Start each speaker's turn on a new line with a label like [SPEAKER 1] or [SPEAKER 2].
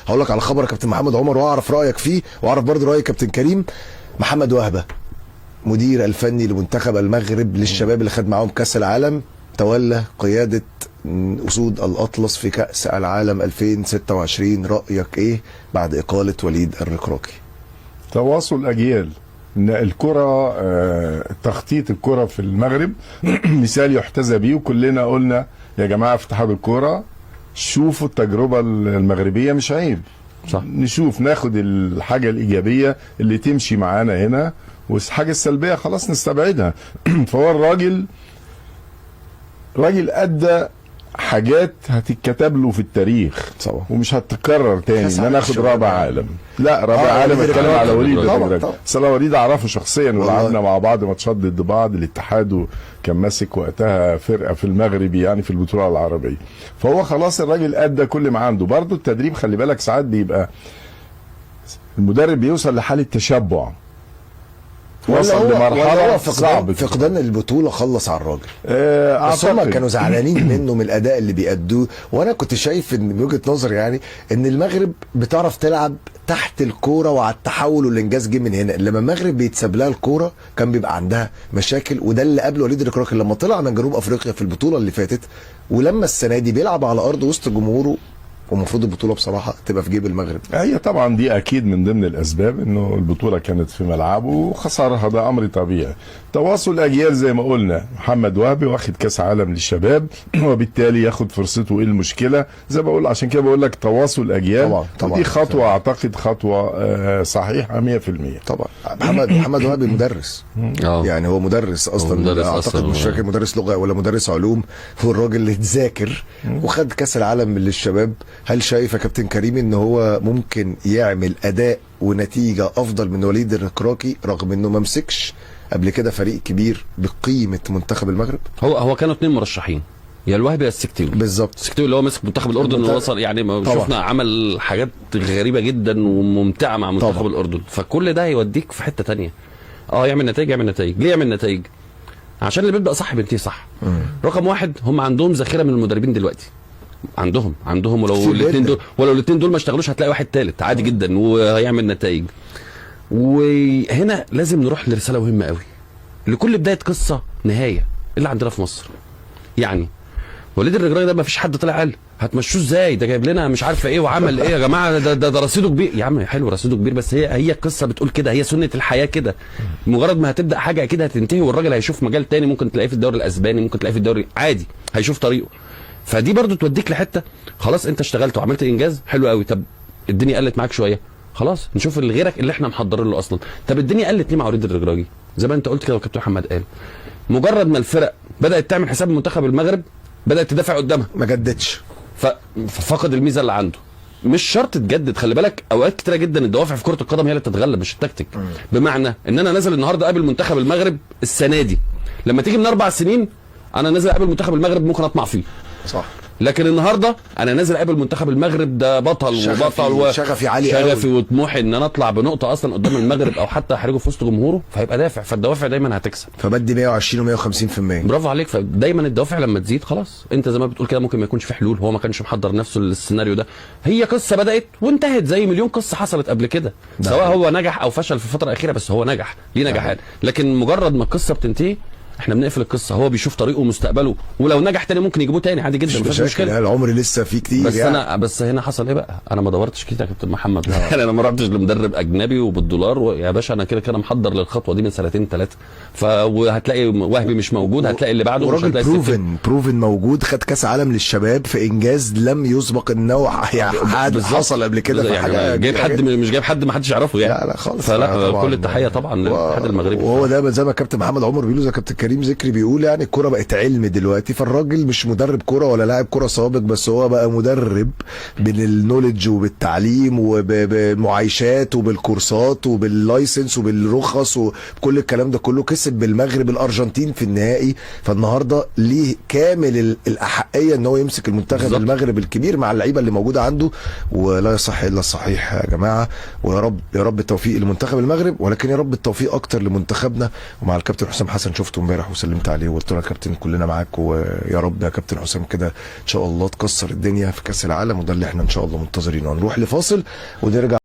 [SPEAKER 1] هقول لك على خبر يا كابتن محمد عمر واعرف رايك فيه واعرف برضه راي كابتن كريم. محمد وهبه مدير الفني لمنتخب المغرب للشباب اللي خد معاهم كاس العالم تولى قياده اسود الاطلس في كاس العالم 2026. رايك ايه بعد اقاله وليد الركراكي؟
[SPEAKER 2] تواصل اجيال، ان الكره تخطيط الكره في المغرب مثال يحتذى بيه، وكلنا قلنا يا جماعه في اتحاد الكره شوفوا التجربه المغربيه مش عيب،
[SPEAKER 3] صح.
[SPEAKER 2] نشوف ناخد الحاجه الايجابيه اللي تمشي معانا هنا، والحاجه السلبيه خلاص نستبعدها. فهو الراجل ادى حاجات هتتكتب له في التاريخ
[SPEAKER 1] طبعا
[SPEAKER 2] ومش هتتكرر تاني. ان انا اخد
[SPEAKER 1] الشباب.
[SPEAKER 2] رابع عالم، لا رابع عالم اتكلم على وليد الركراكي. بس انا وليد اعرفه شخصيا ولعبنا مع بعض ماتشات ضد بعض. الاتحاد كان ماسك وقتها فرقه في المغرب يعني في البطوله العربيه. فهو خلاص الراجل ادى كل ما عنده. برضه التدريب خلي بالك ساعات بيبقى المدرب بيوصل لحاله تشبع، وصل لمرحله صعبه.
[SPEAKER 1] فقدان البطوله خلص على الراجل. بس
[SPEAKER 2] اعتقد
[SPEAKER 1] هم كانوا زعلانين منه من الاداء اللي بيأدوه، وانا كنت شايف ان من وجهه نظري يعني ان المغرب بتعرف تلعب تحت الكوره وعلى التحول والانجاز جه من هنا. لما المغرب بيتساب لها الكوره كان بيبقى عندها مشاكل، وده اللي قبل وليد الركراكي لما طلع من جنوب افريقيا في البطوله اللي فاتت، ولما السنه دي بيلعب على ارض وسط جمهوره. ومفروض البطوله بصراحه تبقى في جيب المغرب.
[SPEAKER 2] هي طبعا دي اكيد من ضمن الاسباب انه البطوله كانت في ملعبه وخسرها، ده امر طبيعي. تواصل اجيال زي ما قلنا، محمد وهبي واخد كاس عالم للشباب وبالتالي ياخد فرصته. ايه المشكله؟ زي ما بقول، عشان كده بقول لك تواصل اجيال.
[SPEAKER 1] طبعا
[SPEAKER 2] دي خطوه اعتقد خطوه صحيحه 100%.
[SPEAKER 1] طبعا محمد وهبي مدرس. يعني هو مدرس اصلا،
[SPEAKER 3] مدرس
[SPEAKER 1] اعتقد
[SPEAKER 3] أصلاً.
[SPEAKER 1] مش فاكر مدرس لغه ولا مدرس علوم. هو الراجل اللي اتذاكر وخد كاس العالم للشباب. هل شايف يا كابتن كريم ان هو ممكن يعمل اداء ونتيجه افضل من وليد الركراكي رغم انه ما مسكش قبل كده فريق كبير بقيمه منتخب المغرب؟
[SPEAKER 3] هو كانوا اتنين مرشحين، يا الوهبي يا السكتيوي.
[SPEAKER 1] بالظبط.
[SPEAKER 3] السكتيوي اللي هو مسك منتخب الاردن ووصل يعني شفنا عمل حاجات غريبه جدا وممتعه مع منتخب
[SPEAKER 1] طبعا.
[SPEAKER 3] الاردن. فكل ده هيوديك في حته تانية. يعمل نتائج. ليه يعمل نتائج؟ عشان اللي بيبدا صح بينتهي صح. رقم واحد، هم عندهم ذخيره من المدربين دلوقتي. عندهم ولو الاثنين دول ما اشتغلوش هتلاقي واحد ثالث عادي جدا وهيعمل نتائج. وهنا لازم نروح لرساله مهمه قوي. لكل بدايه قصه نهايه اللي عندنا في مصر. يعني وليد الركراكي ده ما فيش حد طلع قال هتمشوه ازاي، ده جايب لنا مش عارفه ايه وعمل ايه يا جماعه، ده رصيده كبير. يا عم حلو رصيده كبير، بس هي القصه بتقول كده، هي سنه الحياه كده. مجرد ما هتبدا حاجه اكيد هتنتهي، والراجل هيشوف مجال تاني. ممكن تلاقيه في الدوري الاسباني، ممكن تلاقيه في الدوري عادي، هيشوف طريقه. فدي برضو توديك لحته خلاص انت اشتغلت وعملت انجاز حلو قوي. طب الدنيا قلت معاك شويه، خلاص نشوف اللي غيرك اللي احنا محضرين له اصلا. طب الدنيا قلت ليه مع وليد الركراكي؟ زي ما انت قلت كده وكابتن محمد قال، مجرد ما الفرق بدات تعمل حساب منتخب المغرب بدات تدافع قدامها،
[SPEAKER 1] ما جددش،
[SPEAKER 3] ففقد الميزه اللي عنده. مش شرط تجدد، خلي بالك اوقات كتيره جدا الدوافع في كره القدم هي اللي بتتغلب مش التكتيك. بمعنى ان انا نازل النهارده قابل منتخب المغرب السنه دي، لما تيجي من 4 سنين انا نازل قابل منتخب المغرب ممكن اطمع فيه،
[SPEAKER 1] صح.
[SPEAKER 3] لكن النهارده انا نازل قابل منتخب المغرب ده بطل
[SPEAKER 1] شغفي عالي قوي،
[SPEAKER 3] شغفي وطموحي ان انا اطلع بنقطه اصلا قدام المغرب او حتى احرجه في وسط جمهوره، فهيبقى دافع. فالدوافع دايما هتكسب،
[SPEAKER 1] فبدي 120 و150%.
[SPEAKER 3] برافو عليك. فدايما الدوافع لما تزيد خلاص انت زي ما بتقول كده ممكن ما يكونش في حلول. هو ما كانش محضر نفسه للسيناريو ده، هي قصه بدات وانتهت زي مليون قصه حصلت قبل كده، سواء هو نجح او فشل في الفتره الاخيره، بس هو نجح ليه نجاحات. لكن مجرد ما القصه بتنتهي احنا بنقفل القصه. هو بيشوف طريقه ومستقبله، ولو نجح تاني ممكن يجيبوه تاني عادي جدا، مفيش مشكله.
[SPEAKER 1] العمر لسه فيه كتير
[SPEAKER 3] بس يعني. بس هنا حصل ايه بقى؟ انا ما دورتش كده يا كابتن محمد. انا ما رحتش لمدرب اجنبي وبالدولار يا باشا، انا كده محضر للخطوه دي من 2 3 سنين. وهتلاقي وهبي مش موجود، هتلاقي اللي بعده مش
[SPEAKER 1] هتلاقي بروفن موجود. خد كاس عالم للشباب في انجاز لم يسبق انه حصل قبل كده في حاجه.
[SPEAKER 3] جايب حد مش جايب حد ما حدش يعرفه يعني.
[SPEAKER 1] لا خالص.
[SPEAKER 3] فلا كل التحيه طبعا للاتحاد المغربي.
[SPEAKER 1] وهو ده زي ما كابتن محمد عمر بيقول، زي كابتن كريم ذكري بيقول، يعني الكوره بقت علم دلوقتي. فالراجل مش مدرب كوره ولا لاعب كوره سابق، بس هو بقى مدرب بالنولج وبالتعليم وبالمعايشات وبالكورسات وباللايسنس وبالرخص وكل الكلام ده كله. كسب بالمغرب الارجنتين في النهائي، فالنهارده ليه كامل الاحقيه ان هو يمسك المنتخب المغرب الكبير مع اللعيبه اللي موجوده عنده. ولا يصح الا الصحيح يا جماعه. ويا رب التوفيق لمنتخب المغرب، ولكن يا رب التوفيق اكتر لمنتخبنا. ومع الكابتن حسام حسن شفته امبارح امبارح وسلمت عليه وقلت له يا كابتن كلنا معاك، ويا رب يا كابتن حسام كده ان شاء الله تكسر الدنيا في كاس العالم، وده اللي احنا ان شاء الله منتظرينه. هنروح لفاصل ونرجع.